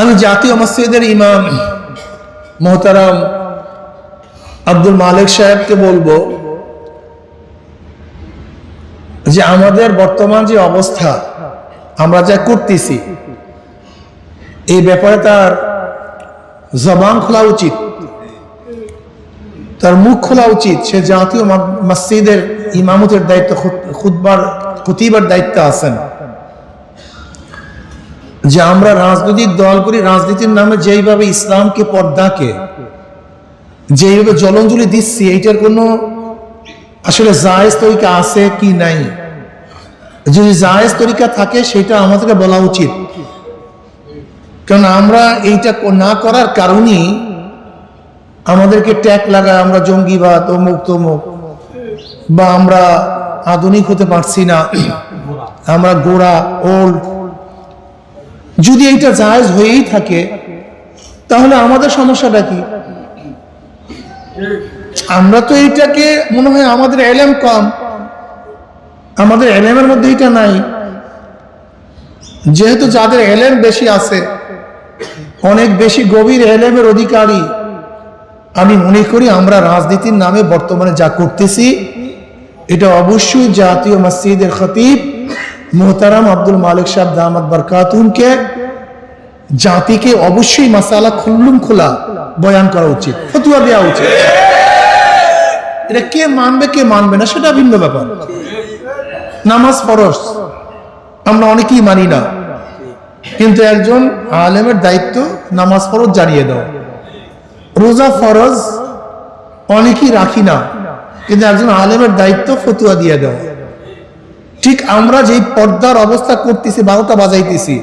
আমি জাতীয় মসজিদের ইমাম মোহতারাম আব্দুল মালিক সাহেবকে বলবো যে আমাদের বর্তমান যে অবস্থা আমরা যা করতেছি এই ব্যাপারে তার জবান খোলা উচিত, তার মুখ খোলা উচিত। সে জাতীয় মসজিদের ইমামতের দায়িত্ব, খুতবার দায়িত্ব আছেন। যে আমরা রাজনৈতিক দল করি, রাজনীতির নামে যেইভাবে ইসলামকে, পর্দাকে যেইভাবে জলাঞ্জলি দিচ্ছি, এইটার কোনো আসলে জায়েজ তরিকা আছে কি নাই। যদি জায়েজ তরিকা থাকে সেটা আমাদেরকে বলা উচিত, কারণ আমরা এইটা না করার কারণেই আমাদেরকে ট্যাগ লাগায় আমরা জঙ্গিবাদ, অমুক তমুক, বা আমরা আধুনিক হতে পারছি না, আমরা গোড়া ওল্ড। যদি এইটা জায়েজ হয়েই থাকে তাহলে আমাদের সমস্যাটা কি? আমরা তো এইটাকে মনে হয় আমাদের এলেম কম, আমাদের এলেমের মধ্যে এটা নাই। যেহেতু যাদের এলেম বেশি আছে, অনেক বেশি গভীর এলেমের অধিকারী, আমি মনে করি আমরা রাজনীতির নামে বর্তমানে যা করতেছি এটা অবশ্যই জাতীয় মসজিদের খতিব মোহতারাম আব্দুল মালিক সাহেব দামাত বরকাতুহুমকে, জাতিকে অবশ্যই মাসালা খুল্লুম খোলা বয়ান করা উচিত, ফতোয়া দেওয়া উচিত। এটা কে মানবে কে মানবে না সেটা ভিন্ন ব্যাপার। নামাজ ফরজ আমরা অনেকেই মানি না, কিন্তু একজন আলেমের দায়িত্ব নামাজ ফরজ জানিয়ে দাও। রোজা ফরজ অনেকেই রাখি না, কিন্তু একজন আলেমের দায়িত্ব ফতোয়া দিয়ে দাও। ঠিক আমরা যেই পর্দার অবস্থা করতেছি, 12টা বাজাইতেছি,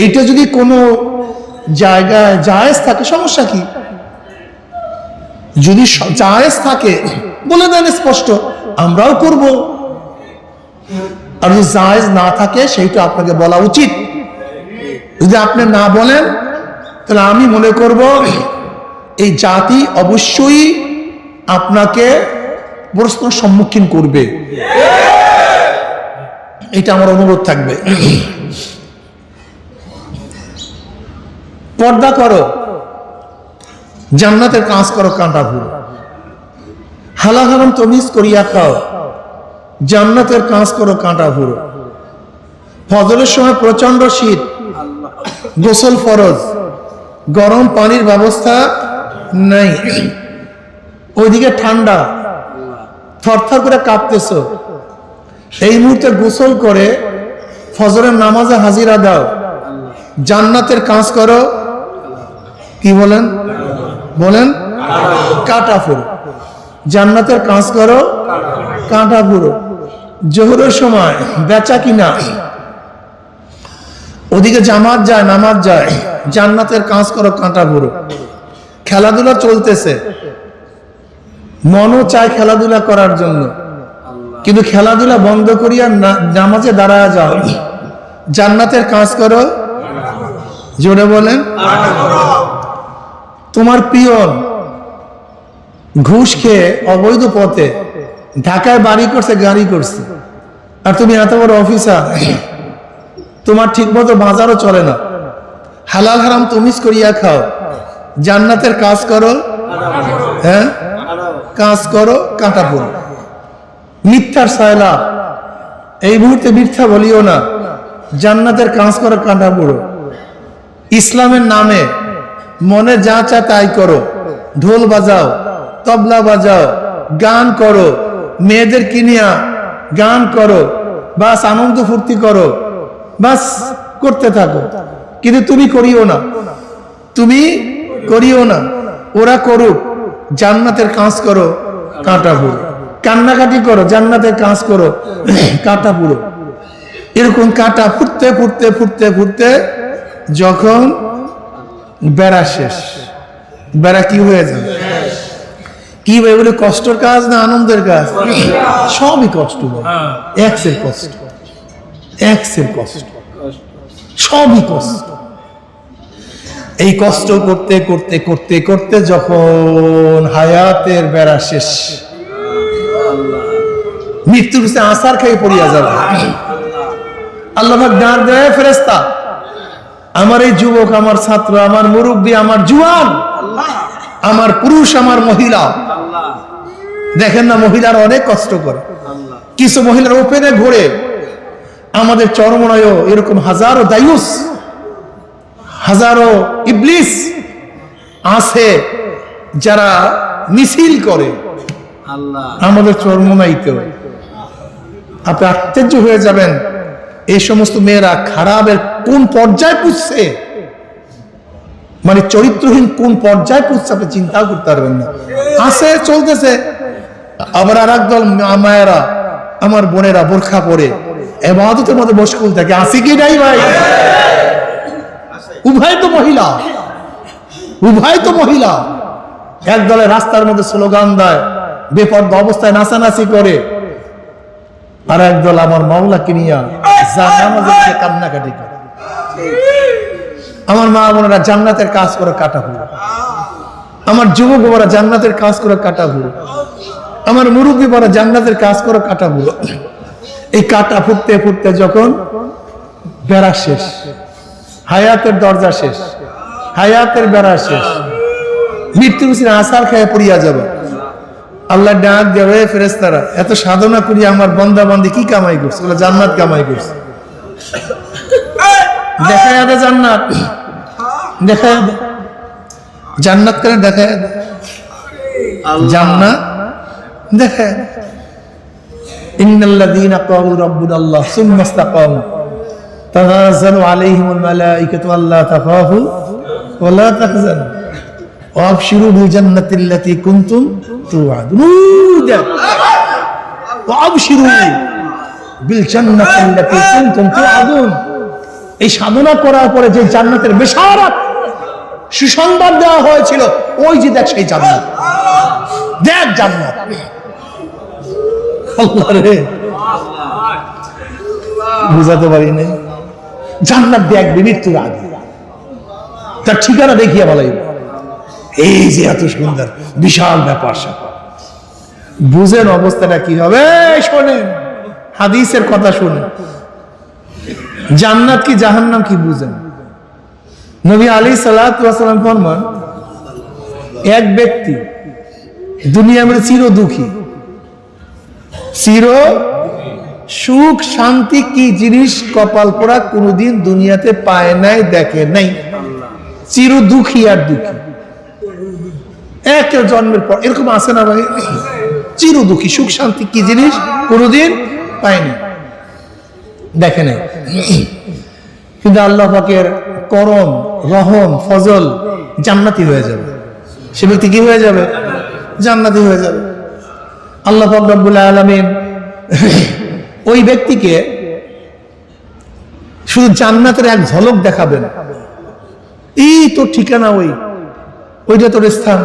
এইটা যদি কোনো জায়গায় জায়েজ থাকে সমস্যা কি? যদি জায়েজ থাকে বলে দেন স্পষ্ট, আমরাও করব। আর যদি জায়েজ না থাকে সেইটা আপনাকে বলা উচিত। যদি আপনি না বলেন তাহলে আমি মনে করব এই জাতি অবশ্যই আপনাকে প্রশ্নের সম্মুখীন করবে। এটা আমার অনুরোধ থাকবে। পর্দা করো, জান্নাতের কাজ করো, কাঁটা ভুলো, হালাল হারাম তমিজ করিয়া খাও, জান্নাতের কাজ করো, কাঁটা ভুলো। ফজরের সময় প্রচন্ড শীত, গোসল ফরজ, গরম পানির ব্যবস্থা নাই, ওইদিকে ঠান্ডা, থরথর করে কাঁপতেছো, এই মুহূর্তে গোসল করে ফজরের নামাজে হাজিরা দাও, জান্নাতের কাজ করো, কি বলেন বলেন কাঁটা ফুরো। জান্নাতের কাজ করো, কাঁটা ফুরো। জোহরের সময় বেচা কিনা, ওদিকে জামাত যায়, নামাজ যায়, জান্নাতের কাজ করো, কাঁটা ফুরো। খেলাধুলা চলতেছে, মনও চায় খেলাধুলা করার জন্য, কিন্তু খেলাধুলা বন্ধ করিয়া নামাজে দাঁড়ায় যাও, জান্নাতের কাজ করো। জোরে বলেন। তোমার পিয়ন ঘুষ খেয়ে অবৈধ পথে ঢাকায় বাড়ি করছে, গাড়ি করছে, আর তুমি এত বড় অফিসার, তোমার ঠিক মতো বাজারও চলে না, হালাল হারাম তমিজ করিয়া খাও, জান্নাতের কাজ করো, হ্যাঁ কাজ করো, কাঁটা পড়ো। মিথ্যার সায়লা, এই মুহূর্তে মিথ্যা বলিও না, জান্নাতের কাজ করো, কাঁটা পড়ো। ইসলামের নামে মনে যা চায় তাই করো, ঢোল বাজাও, তবলা বাজাও, গান করো, মেয়েদের কিনিয়া গান করো, বাস আনন্দ ফুর্তি করো, বাস করতে থাকো, কিন্তু তুমি করিও না, তুমি করিও না, ওরা করুক, জান্নাতের কাজ করো, কাঁটা পুরো। কান্নাকাটি করো, জান্নাতের কাজ করো, কাঁটা পুরো। এরকম কাঁটা ফুটতে ফুটতে ফুটতে ফুটতে যখন বেড়া শেষ, বেড়া কি হয়ে যাবে? কি এগুলো কষ্টের কাজ না আনন্দের কাজ? সবই কষ্ট, এক্সের কষ্ট, এক্সের কষ্ট, সবই কষ্ট। এই কষ্ট করতে করতে করতে করতে যখন হায়াতের বেড়া শেষ, মৃত্যুর কাছে আসার খেয়ে পড়িয়া যাবে, আল্লাহ পাক ডাক দেয় ফেরেশতা, আমার এই যুবক, আমার ছাত্র, আমার মুরব্বী, আমার জুয়ান, আমার পুরুষ, আমার মহিলা, দেখেন না মহিলারা অনেক কষ্ট করে। কিছু মহিলার ওপেনে ঘোরে। আমাদের চরমনায় এরকম হাজারো দায়ুস, হাজারো ইবলিস আছে যারা মিছিল করে আমাদের চরমনাইতেও। আপনি আশ্চর্য হয়ে যাবেন এই সমস্ত মেয়েরা খারাপের কোন পর্যায়ে পুষছে, মানে চরিত্রহীন কোন পর্যায়ে পুষছে আপনি চিন্তাও করতে পারবেন না। আছে, চলতেছে। আবার আর একদল মায়েরা, আমার বোনেরা বোরখা পরে ইবাদতের মধ্যে মশগুল থাকে। আছে কি নাই ভাই? উভয় তো মহিলা, উভয় তো মহিলা। এক দলে রাস্তার মধ্যে স্লোগান দেয়, বেপরদা অবস্থায় নাচানাচি করে, আর একদল আমার মাওলাকে নিয়া জানামাজে কান্নাকাটি করে। আমার মা বোনেরা জান্নাতের কাজ করে কাটা পুরো, আমার যুবক বাবারা জান্নাতের কাজ করে কাটা পুরো, আমার মুরব্বী বাবারা জান্নাতের কাজ করে কাটা পুরো। এই কাটা ফুটতে ফুটতে যখন বেড়া শেষ, হায়াতের দরজা শেষ, হায়াতের বেড়া শেষ, মৃত্যুর সিনে আসার খেয়ে পড়িয়া যাবে। আল্লাহ ডাক দেবে, ফেরেশতারা এত সাধনা করি আমার বান্দা বান্দি কি কামাই করছে? বলে জান্নাত কামাই করছে। দেখা যাবে জান্নাত, দেখা যাবে জান্নাত করে, দেখা যাবে জান্নাত, দেখা যাবে। ইন্নাল্লাযীনা ক্বালু রাব্বুনাল্লাহ সুম্মা ইসতাকামু তানাযালু আলাইহিমুল মালাঈকাতু আল্লা তাখাফু ওয়া লা তাহজানু ওয়া আবশিরু বিল জান্নাতিল্লাতী কুনতুম তুআদুন ওয়া আবশিরু বিল জান্নাতিল্লাতী কুনতুম তুআদুন। এই সাধনা করার পরে যে জান্নাতের বেশারাত সুসংবাদ দেওয়া হয়েছিল, ওই যে দেখ সেই জান্নাত, দেখ জান্নাত। আল্লাহ রে, বুঝাতে পারি না। জান্নাত দেখবে মৃত্যুর আগে, তার ঠিকানা দেখিয়ে বলাই, এই যে এত সুন্দর বিশাল ব্যাপার স্যাপার। বুঝেন অবস্থাটা কি হবে? শোনেন হাদিসের কথা, শুনেন জান্নাত কি জাহান্নাম কি বুঝেন। নবী আলাইহিস সালাতু ওয়াস সালাম ফরমান, এক ব্যক্তি দুনিয়ার মধ্যে চির দুঃখী, চির সুখ শান্তি কি জিনিস কপাল পোড়া কোনদিন দুনিয়াতে পায় নাই, দেখে নাই। চির দুঃখী আর দুঃখী একের জন্মের পর এরকম আছে না ভাই? চির দুঃখী, সুখ শান্তি কি জিনিস কোনদিন পায়নি, দেখে নাই। কিন্তু আল্লাহ পাকের করম, রহম, ফজল, জান্নাতি হয়ে যাবে। সে ব্যক্তি কি হয়ে যাবে? জান্নাতি হয়ে যাবে। আল্লাহ পাক রব্বুল আলামিন ওই ব্যক্তিকে শুধু জান্নাতের এক ঝলক দেখাবেন। এই তোর ঠিকানা, ওইটা তোর স্থান,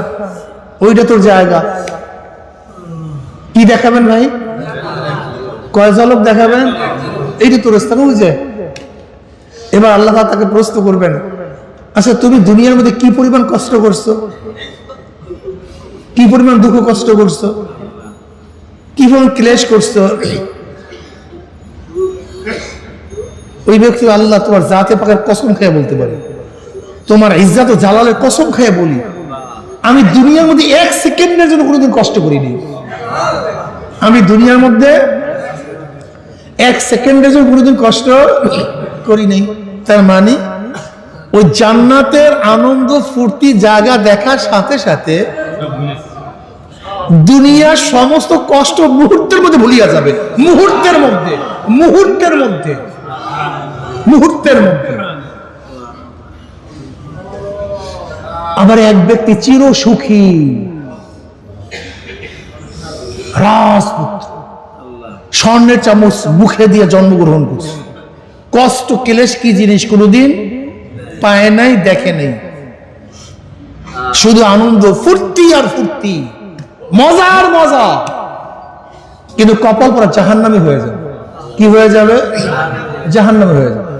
ওইটা তোর জায়গা। কি দেখাবেন ভাই? কয় ঝলক দেখাবেন? এইটা তোর স্থান, ওই যে। এবার আল্লাহ তাকে প্রশ্ন করবেন, আচ্ছা তুমি দুনিয়ার মধ্যে কি পরিমাণ কষ্ট করছো, কি পরিমাণ দুঃখ কষ্ট করছো, কি পরিমাণ ক্লেশ করছো? ওই ব্যক্তি আল্লাহ তোমার জাতে পাকের কসম খেয়ে বলতে পারে, তোমার ইজ্জত ও জালালের কসম খেয়ে বলি, আমি দুনিয়ার মধ্যে এক সেকেন্ডের জন্য কোনোদিন কষ্ট করিনি। আমি দুনিয়ার মধ্যে এক সেকেন্ডের জন্য কোনোদিন কষ্ট করি নাই। তার মানে ওই জান্নাতের আনন্দ ফুর্তি জায়গা দেখার সাথে সাথে দুনিয়ার সমস্ত কষ্ট মুহূর্তের মধ্যে ভুলিয়া যাবে। মুহূর্তের মধ্যে, মুহূর্তের মধ্যে, মুহূর্তের মধ্যে। আবার এক ব্যক্তি চির সুখী, রাজপুত্র, স্বর্ণের চামচ মুখে দিয়ে জন্মগ্রহণ করছে, কষ্ট ক্লেশ কি জিনিস কোনোদিন পায় নাই, দেখে নাই। শুধু আনন্দ, ফুর্তি আর ফুর্তি, মজার মজা। কিন্তু কপাল পরা জাহান্নামী হয়ে যাবে। কি হয়ে যাবে? জাহান্নামী হয়ে যাবে।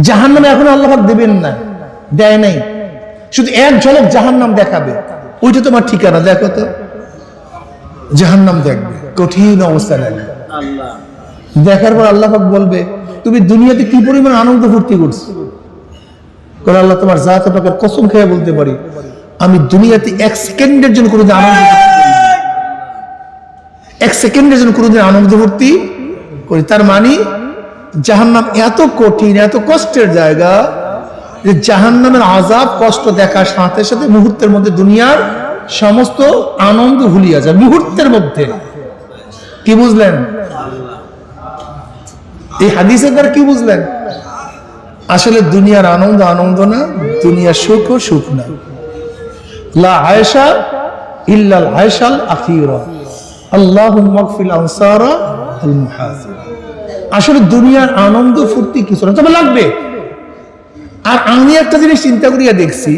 জাহান্নামে এখন আল্লাহ পাক দিবেন না, দেয় নাই, শুধু এক ঝলক জাহান্নাম দেখাবে। ওইটা তোমার ঠিকানা, দেখো তো। জাহান্নাম দেখবে, কঠিন অবস্থা লাগবে। দেখার পর আল্লাহ পাক বলবে, তুমি দুনিয়াতে কি পরিমাণ আনন্দ ফুর্তি করছো, করে আল্লাহ তোমার জাত পাকের কসম খেয়ে বলতে পারি, আমি দুনিয়াতে 1 সেকেন্ডের জন্য কোনোদিন আনন্দ ভর্তি করি। তার মানে জাহান্নাম এত কঠিন, এত কষ্টের জায়গা যে জাহান্নামের আযাব কষ্ট দেখার সাথে সাথে মুহূর্তের মধ্যে দুনিয়ার সমস্ত আনন্দ ভুলিয়া যায় মুহূর্তের মধ্যে। কি বুঝলেন এই হাদিসের দ্বারা? কি বুঝলেন? আসলে দুনিয়ার আনন্দ আনন্দ না, দুনিয়ার সুখ ও সুখ না। লা আয়েশা ইল্লাল আয়েশাল আখিরা, আল্লাহুম্মা গফির আনসারা আল মুহাসিব। আসলে দুনিয়ার আনন্দ ফুর্তি কিছু না, তবে লাগবে। আর আমি একটা জিনিস চিন্তা করিয়া দেখছি,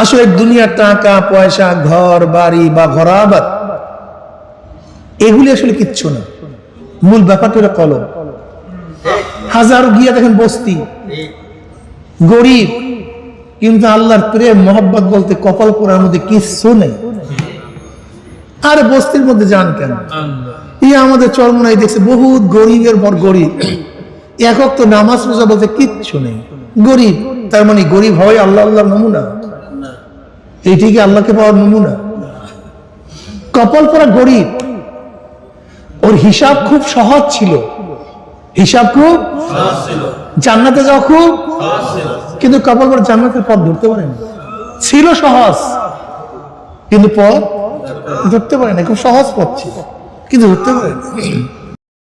আসলে দুনিয়ার টাকা পয়সা, ঘর বাড়ি বা ঘরাবাত, এগুলি আসলে কিচ্ছু না। মূল ব্যাপারটা হলো কলম। হাজারো গিয়া দেখেন বস্তি, গরিব, কিন্তু আল্লাহর প্রেম মোহাব্বত বলতে কপাল পোড়ার মধ্যে কিচ্ছু নেই। আর বস্তির মধ্যে যান কেন? আমাদের চরমনাই দেখছে বহুত গরিবের পর গরিব, একক তো নামাজ রোজা বলতে কিচ্ছু নেই, গরিব। তার মানে গরিব হয় আল্লাহ আল্লাহর নমুনা? এইটি কি আল্লাহকে পাওয়ার নমুনা? কপাল পোড়া গরিব, ওর হিসাব খুব সহজ ছিল, হিসাব খুব জান্নাতে যাওয়া খুব, কিন্তু কপাল পোড়া জান্নাতের পথ ধরতে পারে না। ছিল সহজ, কিন্তু পথ ধরতে পারে না। খুব সহজ পথ ছিল, কিন্তু ধরতে পারে না।